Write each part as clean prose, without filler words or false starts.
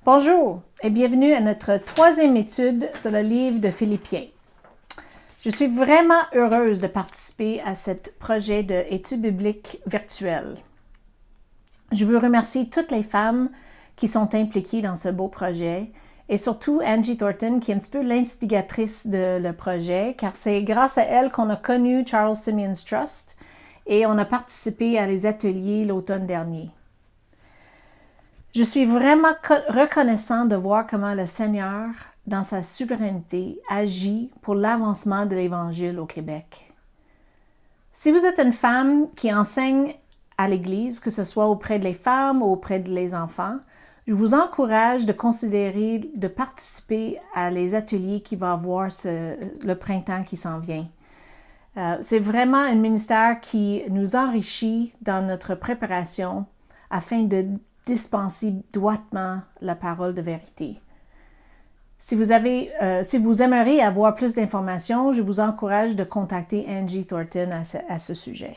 Bonjour et bienvenue à notre troisième étude sur le livre de Philippiens. Je suis vraiment heureuse de participer à ce projet d'études bibliques virtuelles. Je veux remercier toutes les femmes qui sont impliquées dans ce beau projet et surtout Angie Thornton qui est un petit peu l'instigatrice de le projet car c'est grâce à elle qu'on a connu Charles Simeon's Trust et on a participé à les ateliers l'automne dernier. Je suis vraiment reconnaissant de voir comment le Seigneur, dans sa souveraineté, agit pour l'avancement de l'Évangile au Québec. Si vous êtes une femme qui enseigne à l'Église, que ce soit auprès des femmes ou auprès des enfants, je vous encourage de considérer de participer à les ateliers qui va avoir le printemps qui s'en vient. C'est vraiment un ministère qui nous enrichit dans notre préparation afin de dispenser droitement la parole de vérité. Si vous aimeriez avoir plus d'informations, je vous encourage de contacter Angie Thornton à ce sujet.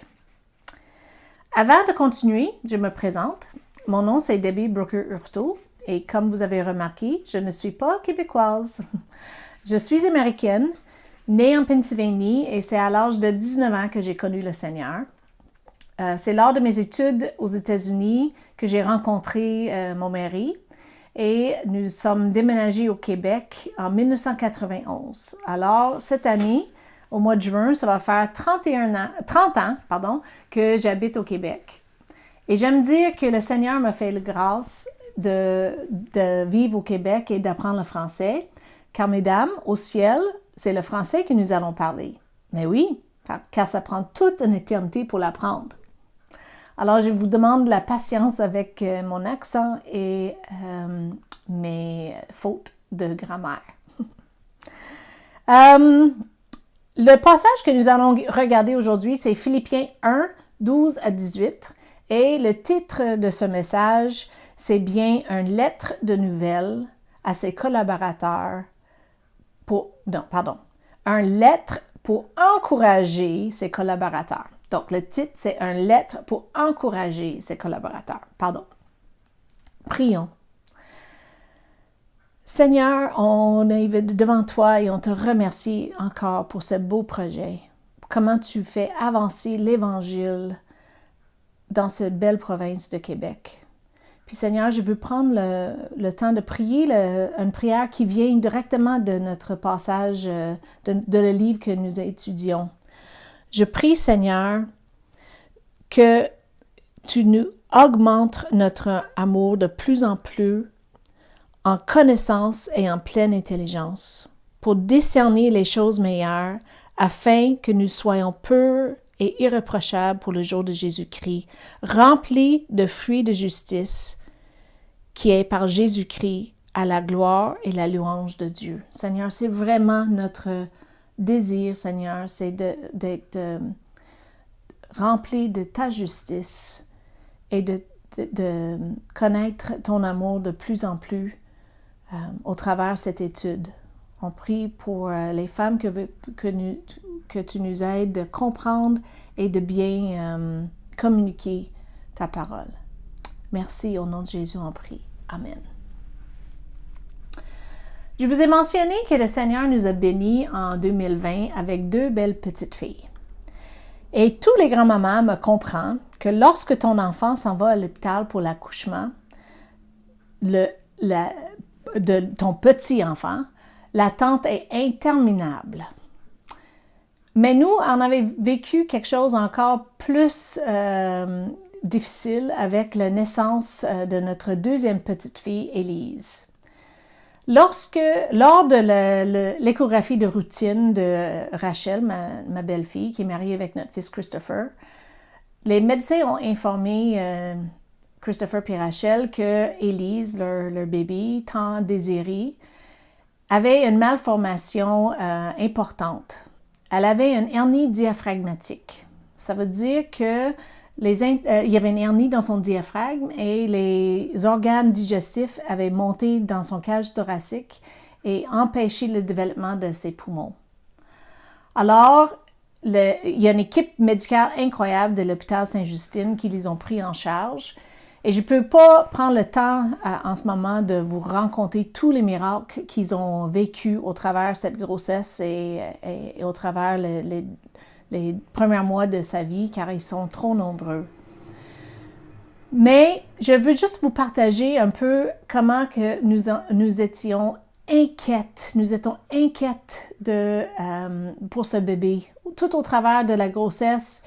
Avant de continuer, je me présente. Mon nom, c'est Debbie Brooker-Hurtaud et comme vous avez remarqué, je ne suis pas québécoise. Je suis américaine, née en Pennsylvanie et c'est à l'âge de 19 ans que j'ai connu le Seigneur. C'est lors de mes études aux États-Unis que j'ai rencontré mon mari et nous sommes déménagés au Québec en 1991. Alors, cette année, au mois de juin, ça va faire 30 ans que j'habite au Québec. Et j'aime dire que le Seigneur m'a fait la grâce de vivre au Québec et d'apprendre le français, car mesdames, au ciel, c'est le français que nous allons parler. Mais oui, car ça prend toute une éternité pour l'apprendre. Alors, je vous demande de la patience avec mon accent et mes fautes de grammaire. Le passage que nous allons regarder aujourd'hui, c'est Philippiens 1, 12 à 18. Et le titre de ce message, c'est bien « Une lettre de nouvelles à ses collaborateurs Une lettre pour encourager ses collaborateurs. » Donc, le titre, c'est « Une lettre pour encourager ses collaborateurs. » Prions. Seigneur, on est devant toi et on te remercie encore pour ce beau projet. Comment tu fais avancer l'Évangile dans cette belle province de Québec. Puis Seigneur, je veux prendre le temps de prier une prière qui vient directement de notre passage de le livre que nous étudions. Je prie, Seigneur, que tu nous augmentes notre amour de plus en plus en connaissance et en pleine intelligence pour discerner les choses meilleures afin que nous soyons purs et irréprochables pour le jour de Jésus-Christ, remplis de fruits de justice qui est par Jésus-Christ à la gloire et la louange de Dieu. Seigneur, c'est vraiment notre désir, Seigneur, c'est d'être rempli de ta justice et de connaître ton amour de plus en plus au travers de cette étude. On prie pour les femmes que tu nous aides de comprendre et de bien communiquer ta parole. Merci, au nom de Jésus, on prie. Amen. Je vous ai mentionné que le Seigneur nous a bénis en 2020 avec 2 belles petites filles. Et tous les grands-mamans me comprennent que lorsque ton enfant s'en va à l'hôpital pour l'accouchement de ton petit enfant, l'attente est interminable. Mais nous, on avait vécu quelque chose encore plus difficile avec la naissance de notre deuxième petite fille, Élise. Lors de l'échographie de routine de Rachel, ma belle-fille, qui est mariée avec notre fils Christopher, les médecins ont informé Christopher et Rachel que Élise, leur bébé tant désiré, avait une malformation importante. Elle avait une hernie diaphragmatique. Ça veut dire que il y avait une hernie dans son diaphragme et les organes digestifs avaient monté dans son cage thoracique et empêché le développement de ses poumons. Alors, il y a une équipe médicale incroyable de l'hôpital Sainte-Justine qui les ont pris en charge Et je ne peux pas prendre le temps en ce moment de vous raconter tous les miracles qu'ils ont vécu au travers de cette grossesse et au travers les premiers mois de sa vie, car ils sont trop nombreux. Mais je veux juste vous partager un peu comment que nous étions inquiètes. Nous étions inquiètes pour ce bébé, tout au travers de la grossesse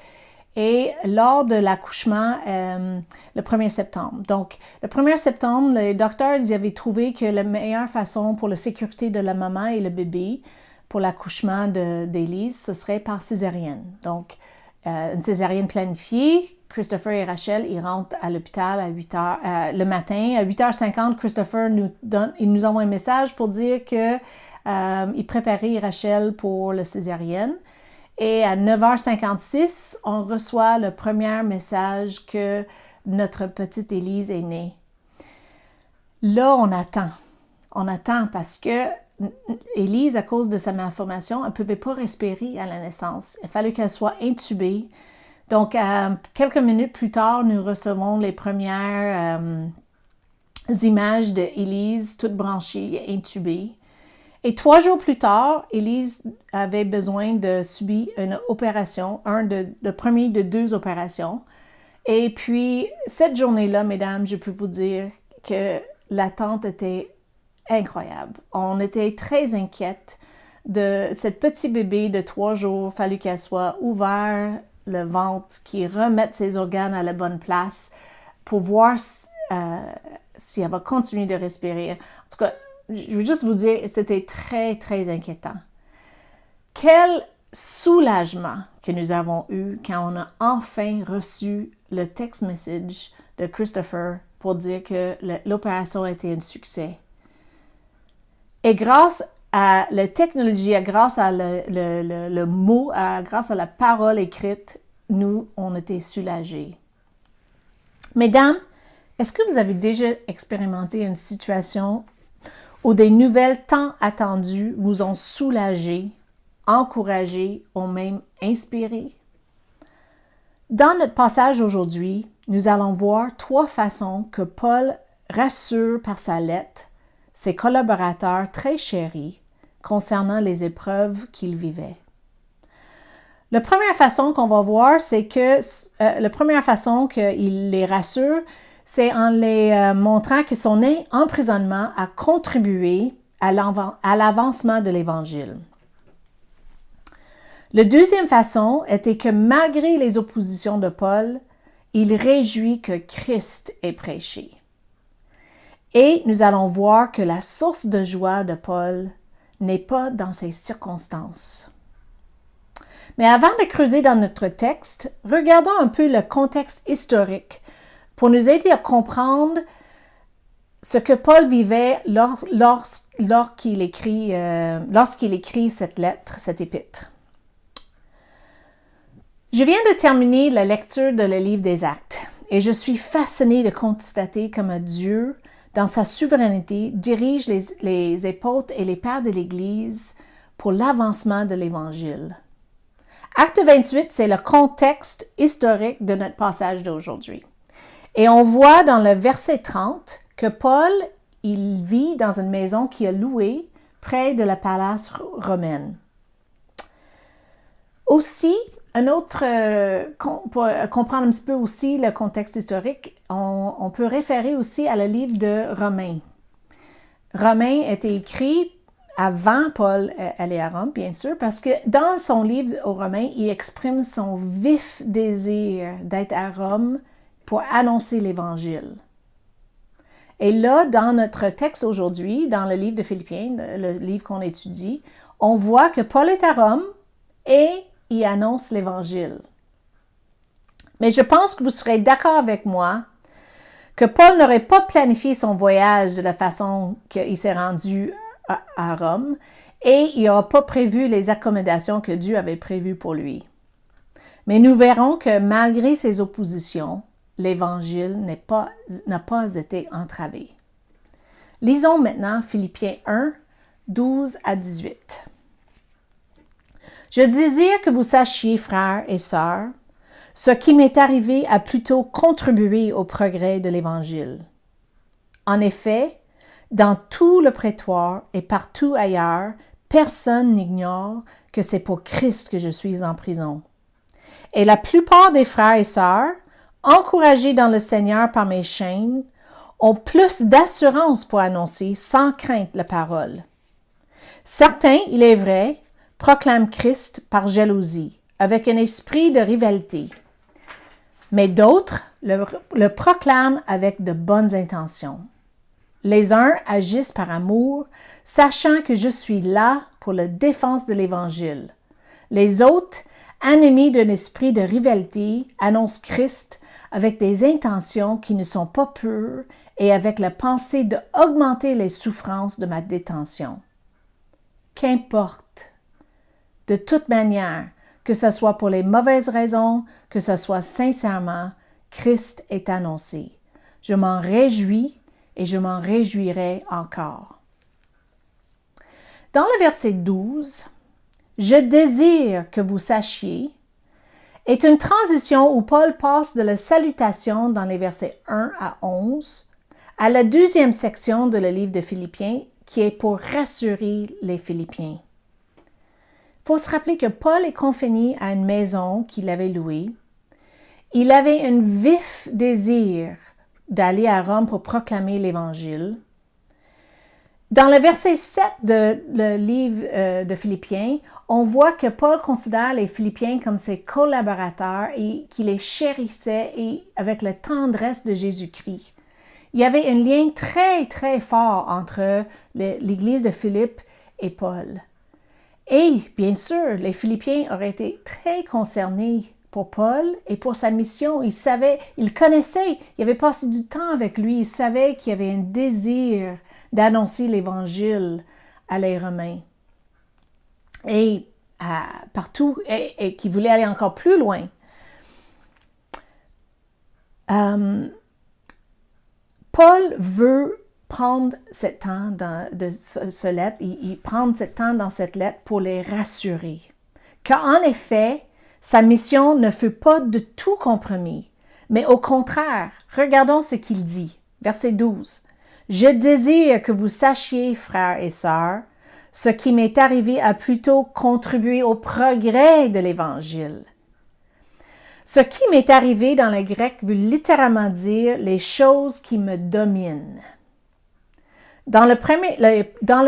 et lors de l'accouchement le 1er septembre. Donc, le 1er septembre, les docteurs ils avaient trouvé que la meilleure façon pour la sécurité de la maman et le bébé pour l'accouchement d'Élise, ce serait par césarienne. Donc, une césarienne planifiée. Christopher et Rachel, ils rentrent à l'hôpital à 8 heures le matin. À 8h50, Christopher nous envoie un message pour dire qu'il préparait Rachel pour la césarienne. Et à 9h56, on reçoit le premier message que notre petite Élise est née. Là, on attend. On attend parce que Élise, à cause de sa malformation, elle ne pouvait pas respirer à la naissance. Il fallait qu'elle soit intubée. Donc, quelques minutes plus tard, nous recevons les premières images d'Élise, toute branchée, intubée. Et 3 jours plus tard, Élise avait besoin de subir une opération, le premier de 2 opérations. Et puis, cette journée-là, mesdames, je peux vous dire que l'attente était incroyable. On était très inquiètes de cette petite bébé de 3 jours. Il fallait qu'elle soit ouverte, le ventre, qui remette ses organes à la bonne place pour voir si elle va continuer de respirer. En tout cas, je veux juste vous dire, c'était très, très inquiétant. Quel soulagement que nous avons eu quand on a enfin reçu le text message de Christopher pour dire que l'opération a été un succès. Et grâce à la technologie, grâce à le mot, grâce à la parole écrite, on était soulagés. Mesdames, est-ce que vous avez déjà expérimenté une situation où des nouvelles tant attendues vous ont soulagé, encouragé ou même inspiré? Dans notre passage aujourd'hui, nous allons voir 3 façons que Paul rassure par sa lettre ses collaborateurs très chéris concernant les épreuves qu'ils vivaient. La première façon qu'on va voir, c'est que la première façon qu'il les rassure, c'est en les montrant que son emprisonnement a contribué à l'avancement de l'Évangile. La deuxième façon était que malgré les oppositions de Paul, il réjouit que Christ est prêché. Et nous allons voir que la source de joie de Paul n'est pas dans ces circonstances. Mais avant de creuser dans notre texte, regardons un peu le contexte historique pour nous aider à comprendre ce que Paul vivait lorsqu'il écrit cette lettre, cette épître. Je viens de terminer la lecture de le livre des Actes et je suis fascinée de constater comment Dieu, dans sa souveraineté, dirige les apôtres et les pères de l'Église pour l'avancement de l'Évangile. Acte 28, c'est le contexte historique de notre passage d'aujourd'hui. Et on voit dans le verset 30 que Paul, il vit dans une maison qu'il a louée près de la palace romaine. Aussi, pour comprendre un petit peu aussi le contexte historique, on peut référer aussi à le livre de Romains. Romains était écrit avant Paul allait à Rome, bien sûr, parce que dans son livre aux Romains, il exprime son vif désir d'être à Rome pour annoncer l'Évangile. Et là, dans notre texte aujourd'hui, dans le livre de Philippiens, le livre qu'on étudie, on voit que Paul est à Rome et il annonce l'Évangile. Mais je pense que vous serez d'accord avec moi que Paul n'aurait pas planifié son voyage de la façon qu'il s'est rendu à Rome et il n'aura pas prévu les accommodations que Dieu avait prévues pour lui. Mais nous verrons que malgré ses oppositions, l'Évangile n'a pas été entravé. Lisons maintenant Philippiens 1, 12 à 18. « Je désire que vous sachiez, frères et sœurs, Ce qui m'est arrivé a plutôt contribué au progrès de l'Évangile. En effet, dans tout le prétoire et partout ailleurs, personne n'ignore que c'est pour Christ que je suis en prison. Et la plupart des frères et sœurs, encouragés dans le Seigneur par mes chaînes, ont plus d'assurance pour annoncer sans crainte la parole. Certains, il est vrai, proclament Christ par jalousie, avec un esprit de rivalité. Mais d'autres le proclament avec de bonnes intentions. Les uns agissent par amour, sachant que je suis là pour la défense de l'Évangile. Les autres, animés d'un esprit de rivalité, annoncent Christ avec des intentions qui ne sont pas pures et avec la pensée d'augmenter les souffrances de ma détention. Qu'importe. De toute manière, que ce soit pour les mauvaises raisons, que ce soit sincèrement, Christ est annoncé. Je m'en réjouis et je m'en réjouirai encore. Dans le verset 12, « Je désire que vous sachiez » est une transition où Paul passe de la salutation dans les versets 1 à 11 à la deuxième section de le livre de Philippiens qui est pour rassurer les Philippiens. Il faut se rappeler que Paul est confiné à une maison qu'il avait louée. Il avait un vif désir d'aller à Rome pour proclamer l'Évangile. Dans le verset 7 de le livre de Philippiens, on voit que Paul considère les Philippiens comme ses collaborateurs et qu'il les chérissait et avec la tendresse de Jésus-Christ. Il y avait un lien très, très fort entre l'Église de Philippe et Paul. Et, bien sûr, les Philippiens auraient été très concernés pour Paul et pour sa mission. Ils connaissaient, ils avaient passé du temps avec lui, ils savaient qu'il y avait un désir d'annoncer l'Évangile à les Romains. Et partout, et qui voulaient aller encore plus loin. Paul veut prendre ce temps de ce lettre, il prend ce temps dans cette lettre pour les rassurer. Qu'en effet, sa mission ne fut pas de tout compromis, mais au contraire, regardons ce qu'il dit. Verset 12. « Je désire que vous sachiez, frères et sœurs, ce qui m'est arrivé a plutôt contribué au progrès de l'Évangile. » Ce qui m'est arrivé dans le grec veut littéralement dire « les choses qui me dominent ». Dans le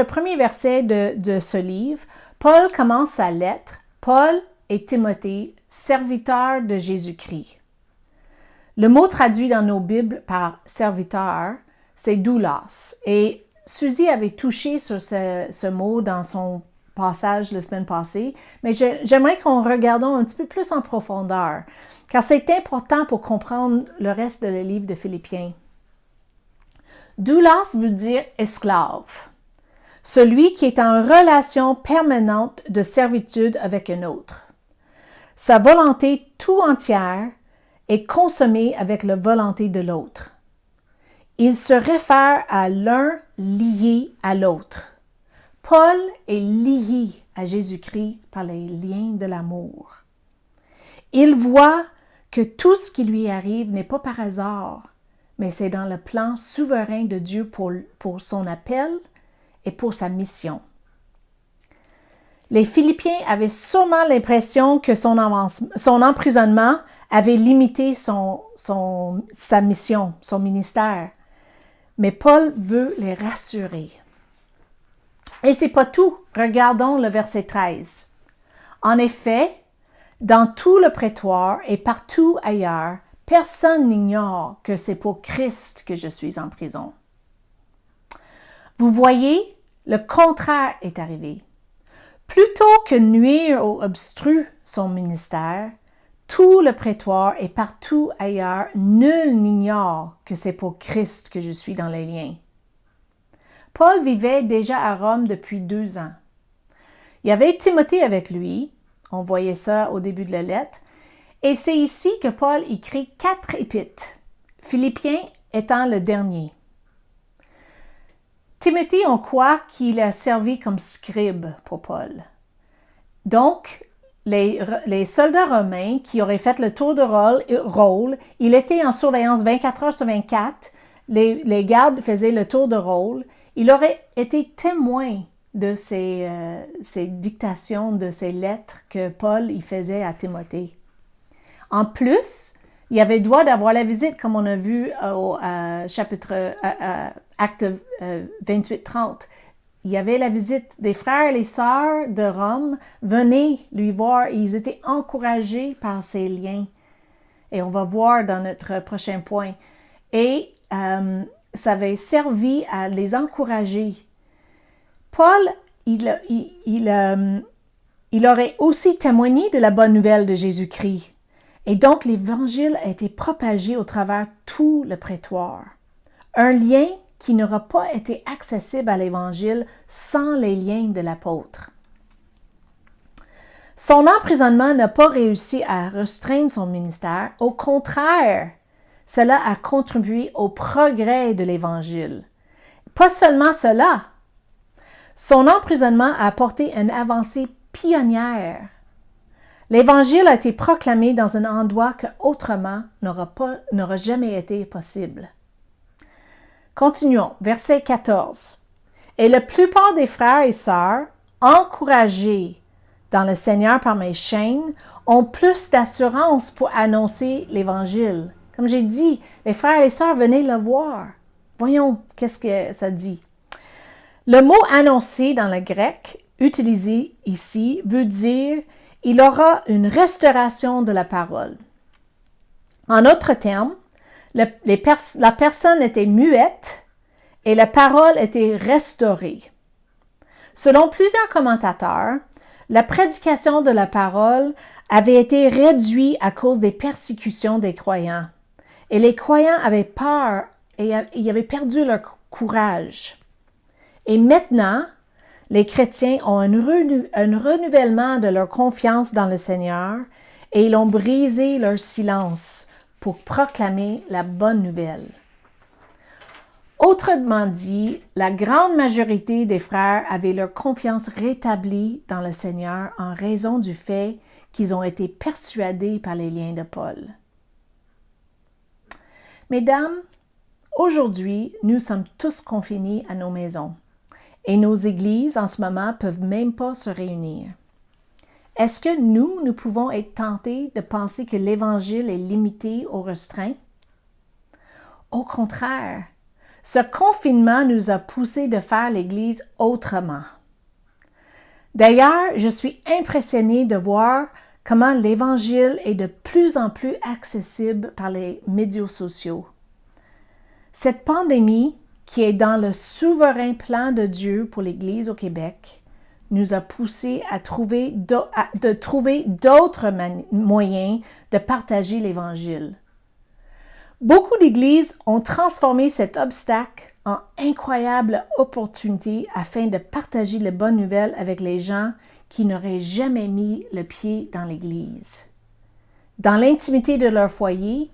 premier verset de ce livre, Paul commence sa lettre « Paul et Timothée, serviteurs de Jésus-Christ ». Le mot traduit dans nos Bibles par « serviteur », c'est « doulos ». Et Suzy avait touché sur ce mot dans son passage la semaine passée, mais j'aimerais qu'on regarde un petit peu plus en profondeur, car c'est important pour comprendre le reste de le livre de Philippiens. Doulos veut dire esclave, celui qui est en relation permanente de servitude avec un autre. Sa volonté tout entière est consommée avec la volonté de l'autre. Il se réfère à l'un lié à l'autre. Paul est lié à Jésus-Christ par les liens de l'amour. Il voit que tout ce qui lui arrive n'est pas par hasard, mais c'est dans le plan souverain de Dieu pour son appel et pour sa mission. Les Philippiens avaient sûrement l'impression que son emprisonnement avait limité sa mission, son ministère. Mais Paul veut les rassurer. Et c'est pas tout. Regardons le verset 13. En effet, dans tout le prétoire et partout ailleurs, personne n'ignore que c'est pour Christ que je suis en prison. Vous voyez, le contraire est arrivé. Plutôt que nuire ou obstruer son ministère, tout le prétoire et partout ailleurs, nul n'ignore que c'est pour Christ que je suis dans les liens. Paul vivait déjà à Rome depuis 2 ans. Il y avait Timothée avec lui, on voyait ça au début de la lettre, et c'est ici que Paul écrit 4 épîtres, Philippiens étant le dernier. Timothée, on croit qu'il a servi comme scribe pour Paul. Donc, les soldats romains qui auraient fait le tour de rôle, il était en surveillance 24 heures sur 24, les gardes faisaient le tour de rôle, il aurait été témoin de ces dictations, de ces lettres que Paul y faisait à Timothée. En plus, il avait droit d'avoir la visite, comme on a vu au acte 28-30. Il y avait la visite des frères et les sœurs de Rome, venaient lui voir et ils étaient encouragés par ces liens. Et on va voir dans notre prochain point. Et ça avait servi à les encourager. Paul, il aurait aussi témoigné de la bonne nouvelle de Jésus-Christ. Et donc, l'Évangile a été propagé au travers tout le prétoire. Un lien qui n'aura pas été accessible à l'Évangile sans les liens de l'apôtre. Son emprisonnement n'a pas réussi à restreindre son ministère. Au contraire, cela a contribué au progrès de l'Évangile. Pas seulement cela, son emprisonnement a apporté une avancée pionnière. L'Évangile a été proclamé dans un endroit que autrement n'aura jamais été possible. Continuons, verset 14. Et la plupart des frères et sœurs, encouragés dans le Seigneur par mes chaînes, ont plus d'assurance pour annoncer l'Évangile. Comme j'ai dit, les frères et les sœurs venaient le voir. Voyons, qu'est-ce que ça dit? Le mot annoncer dans le grec, utilisé ici, veut dire il aura une restauration de la parole. En d'autres termes, la personne était muette et la parole était restaurée. Selon plusieurs commentateurs, la prédication de la parole avait été réduite à cause des persécutions des croyants. Et les croyants avaient peur et ils avaient perdu leur courage. Et maintenant, les chrétiens ont un renouvellement de leur confiance dans le Seigneur et ils ont brisé leur silence pour proclamer la bonne nouvelle. Autrement dit, la grande majorité des frères avaient leur confiance rétablie dans le Seigneur en raison du fait qu'ils ont été persuadés par les liens de Paul. Mesdames, aujourd'hui, nous sommes tous confinés à nos maisons et nos églises en ce moment peuvent même pas se réunir. Est-ce que nous pouvons être tentés de penser que l'Évangile est limité aux restreints? Au contraire, ce confinement nous a poussés de faire l'Église autrement. D'ailleurs, je suis impressionnée de voir comment l'Évangile est de plus en plus accessible par les médias sociaux. Cette pandémie, qui est dans le souverain plan de Dieu pour l'Église au Québec, nous a poussés à trouver d'autres moyens de partager l'Évangile. Beaucoup d'Églises ont transformé cet obstacle en incroyable opportunité afin de partager les bonnes nouvelles avec les gens qui n'auraient jamais mis le pied dans l'Église. Dans l'intimité de leur foyer,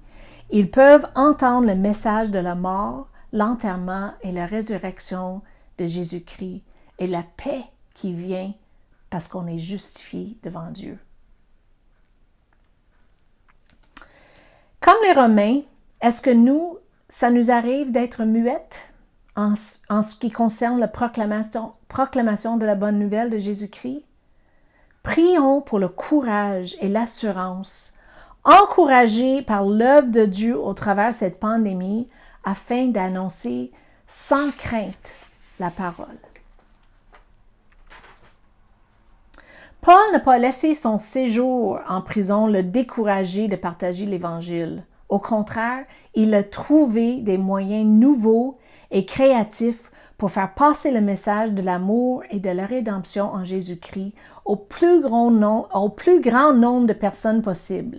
ils peuvent entendre le message de la mort, l'enterrement et la résurrection de Jésus-Christ et la paix qui vient parce qu'on est justifié devant Dieu. Comme les Romains, est-ce que ça nous arrive d'être muettes en ce qui concerne la proclamation de la bonne nouvelle de Jésus-Christ? Prions pour le courage et l'assurance, encouragés par l'œuvre de Dieu au travers de cette pandémie, afin d'annoncer sans crainte la parole. Paul n'a pas laissé son séjour en prison le décourager de partager l'Évangile. Au contraire, il a trouvé des moyens nouveaux et créatifs pour faire passer le message de l'amour et de la rédemption en Jésus-Christ au plus grand nombre de personnes possible.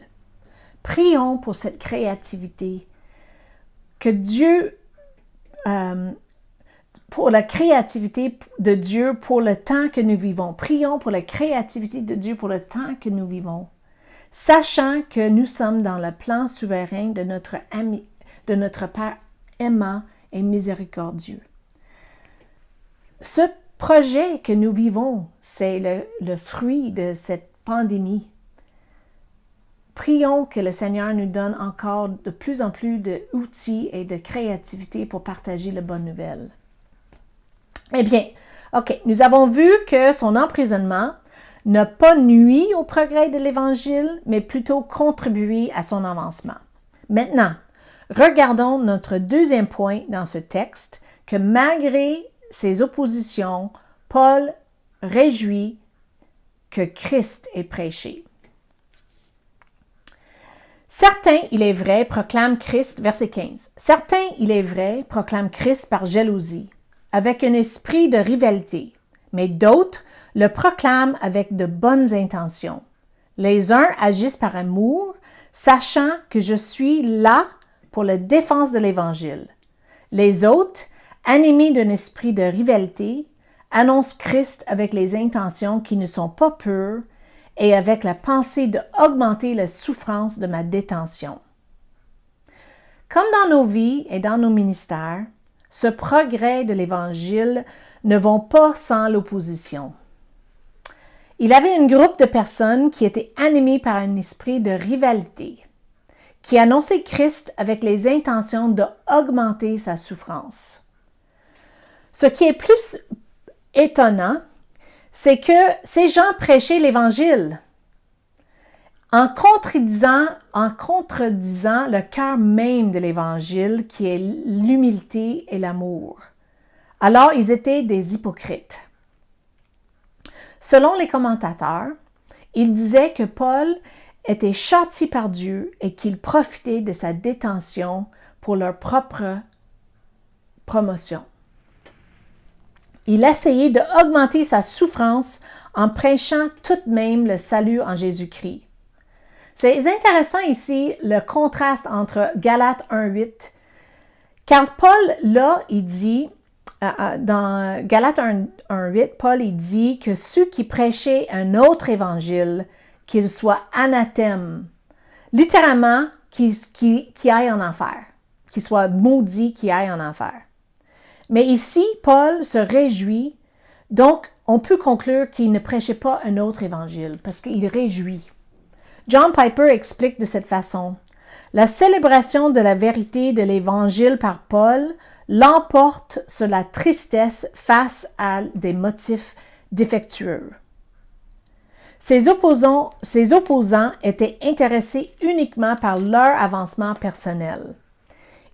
Prions pour cette créativité. Que Dieu, pour la créativité de Dieu pour le temps que nous vivons. Prions pour la créativité de Dieu pour le temps que nous vivons. Sachant que nous sommes dans le plan souverain de notre Père aimant et miséricordieux. Ce projet que nous vivons, c'est le fruit de cette pandémie. Prions que le Seigneur nous donne encore de plus en plus d'outils et de créativité pour partager la bonne nouvelle. Eh bien, OK, nous avons vu que son emprisonnement n'a pas nui au progrès de l'Évangile, mais plutôt contribué à son avancement. Maintenant, regardons notre deuxième point dans ce texte, que malgré ses oppositions, Paul réjouit que Christ est prêché. Certains, il est vrai, proclament Christ, verset 15. Certains, il est vrai, proclament Christ par jalousie, avec un esprit de rivalité, mais d'autres le proclament avec de bonnes intentions. Les uns agissent par amour, sachant que je suis là pour la défense de l'Évangile. Les autres, animés d'un esprit de rivalité, annoncent Christ avec les intentions qui ne sont pas pures et avec la pensée d'augmenter la souffrance de ma détention. Comme dans nos vies et dans nos ministères, ce progrès de l'Évangile ne vont pas sans l'opposition. Il avait un groupe de personnes qui étaient animées par un esprit de rivalité, qui annonçait Christ avec les intentions d'augmenter sa souffrance. Ce qui est plus étonnant, c'est que ces gens prêchaient l'Évangile en contredisant le cœur même de l'Évangile qui est l'humilité et l'amour. Alors, ils étaient des hypocrites. Selon les commentateurs, ils disaient que Paul était châtié par Dieu et qu'il profitait de sa détention pour leur propre promotion. Il essayait d'augmenter sa souffrance en prêchant tout de même le salut en Jésus-Christ. C'est intéressant ici le contraste entre Galates 1.8, car Paul, là, il dit, dans Galates 1.8, Paul, il dit que ceux qui prêchaient un autre évangile, qu'ils soient anathèmes, littéralement, qui aillent en enfer, qu'ils soient maudits, qui aillent en enfer. Mais ici, Paul se réjouit, donc on peut conclure qu'il ne prêchait pas un autre évangile, parce qu'il réjouit. John Piper explique de cette façon: la célébration de la vérité de l'Évangile par Paul l'emporte sur la tristesse face à des motifs défectueux. Ses opposants étaient intéressés uniquement par leur avancement personnel.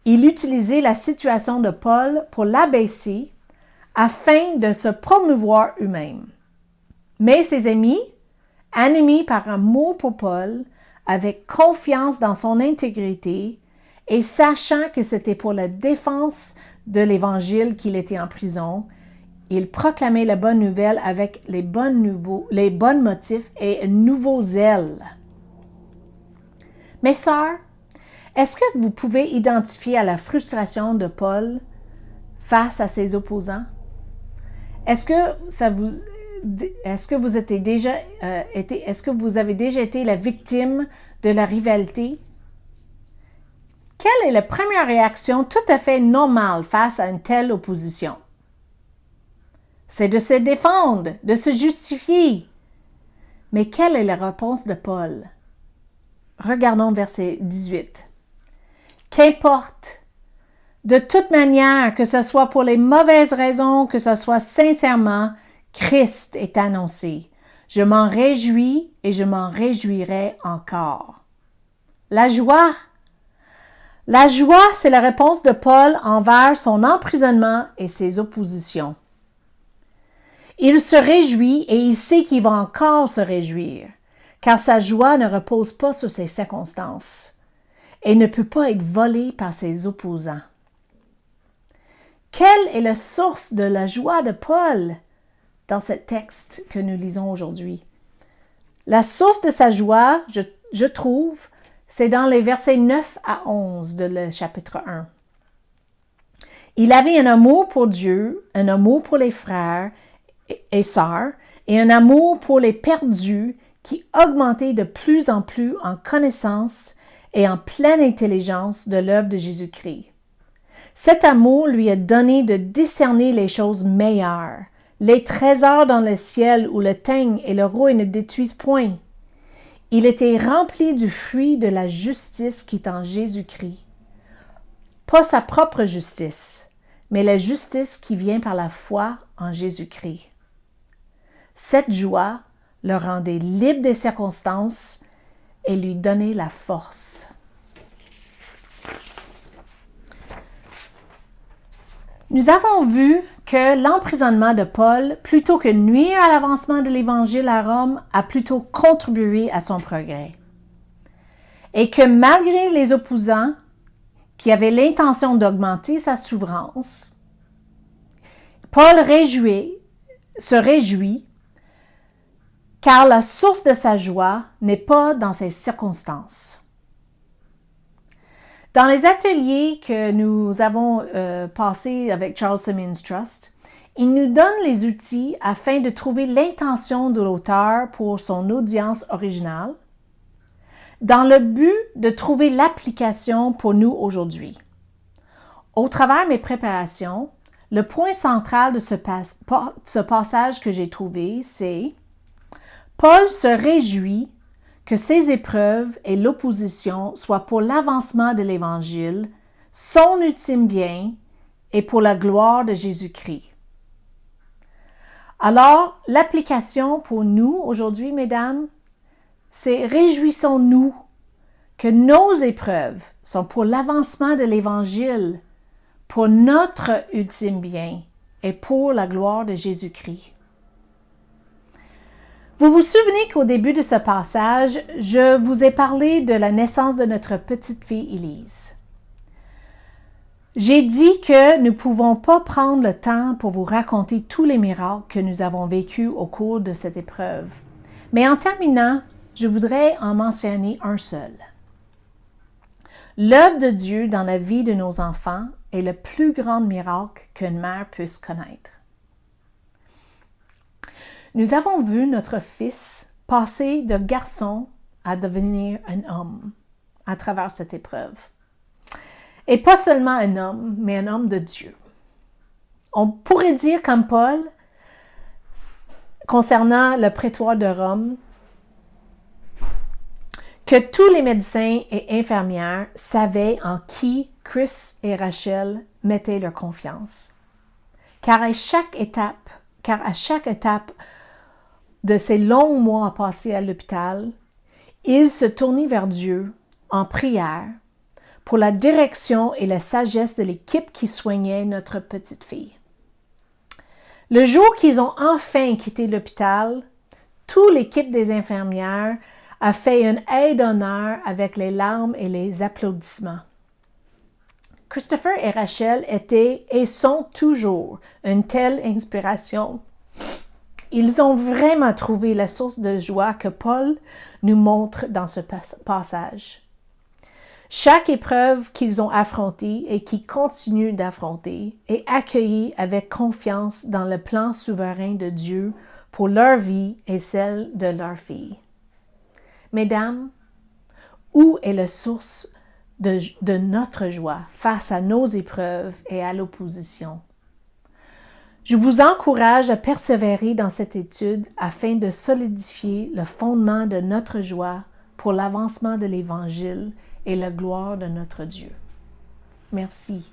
Il utilisait la situation de Paul pour l'abaisser afin de se promouvoir eux-mêmes. Mais ses amis, animés par amour pour Paul, avec confiance dans son intégrité et sachant que c'était pour la défense de l'Évangile qu'il était en prison, il proclamait la bonne nouvelle avec les bons motifs et un nouveau zèle. Mes sœurs, est-ce que vous pouvez identifier à la frustration de Paul face à ses opposants? Est-ce que vous avez déjà été la victime de la rivalité? Quelle est la première réaction tout à fait normale face à une telle opposition? C'est de se défendre, de se justifier. Mais quelle est la réponse de Paul? Regardons verset 18. Qu'importe, de toute manière, que ce soit pour les mauvaises raisons, que ce soit sincèrement, Christ est annoncé. Je m'en réjouis et je m'en réjouirai encore. La joie, c'est la réponse de Paul envers son emprisonnement et ses oppositions. Il se réjouit et il sait qu'il va encore se réjouir, car sa joie ne repose pas sur ses circonstances et ne peut pas être volée par ses opposants. Quelle est la source de la joie de Paul dans ce texte que nous lisons aujourd'hui? La source de sa joie, je trouve, c'est dans les versets 9 à 11 de le chapitre 1. Il avait un amour pour Dieu, un amour pour les frères et sœurs, et un amour pour les perdus qui augmentait de plus en plus en connaissance et en pleine intelligence de l'œuvre de Jésus-Christ. Cet amour lui a donné de discerner les choses meilleures, les trésors dans le ciel où le teigne et le rouille ne détruisent point, Il était rempli du fruit de la justice qui est en Jésus-Christ. Pas sa propre justice, mais la justice qui vient par la foi en Jésus-Christ. Cette joie le rendait libre des circonstances et lui donnait la force. Nous avons vu que l'emprisonnement de Paul, plutôt que nuire à l'avancement de l'Évangile à Rome, a plutôt contribué à son progrès. Et que malgré les opposants qui avaient l'intention d'augmenter sa souffrance, Paul se réjouit car la source de sa joie n'est pas dans ses circonstances. Dans les ateliers que nous avons passés avec Charles Simeons Trust, il nous donne les outils afin de trouver l'intention de l'auteur pour son audience originale, dans le but de trouver l'application pour nous aujourd'hui. Au travers de mes préparations, le point central de ce passage que j'ai trouvé, c'est « Paul se réjouit que ces épreuves et l'opposition soient pour l'avancement de l'Évangile, son ultime bien et pour la gloire de Jésus-Christ. » Alors, l'application pour nous aujourd'hui, mesdames, c'est réjouissons-nous que nos épreuves sont pour l'avancement de l'Évangile, pour notre ultime bien et pour la gloire de Jésus-Christ. Vous vous souvenez qu'au début de ce passage, je vous ai parlé de la naissance de notre petite fille Élise. J'ai dit que nous ne pouvons pas prendre le temps pour vous raconter tous les miracles que nous avons vécus au cours de cette épreuve. Mais en terminant, je voudrais en mentionner un seul. L'œuvre de Dieu dans la vie de nos enfants est le plus grand miracle qu'une mère puisse connaître. Nous avons vu notre fils passer de garçon à devenir un homme à travers cette épreuve. Et pas seulement un homme, mais un homme de Dieu. On pourrait dire comme Paul, concernant le prétoire de Rome, que tous les médecins et infirmières savaient en qui Chris et Rachel mettaient leur confiance. Car à chaque étape de ces longs mois passés à l'hôpital, ils se tournaient vers Dieu en prière pour la direction et la sagesse de l'équipe qui soignait notre petite fille. Le jour qu'ils ont enfin quitté l'hôpital, toute l'équipe des infirmières a fait une aide d'honneur avec les larmes et les applaudissements. Christopher et Rachel étaient et sont toujours une telle inspiration. Ils ont vraiment trouvé la source de joie que Paul nous montre dans ce passage. Chaque épreuve qu'ils ont affrontée et qu'ils continuent d'affronter est accueillie avec confiance dans le plan souverain de Dieu pour leur vie et celle de leur fille. Mesdames, où est la source de notre joie face à nos épreuves et à l'opposition? Je vous encourage à persévérer dans cette étude afin de solidifier le fondement de notre joie pour l'avancement de l'Évangile et la gloire de notre Dieu. Merci.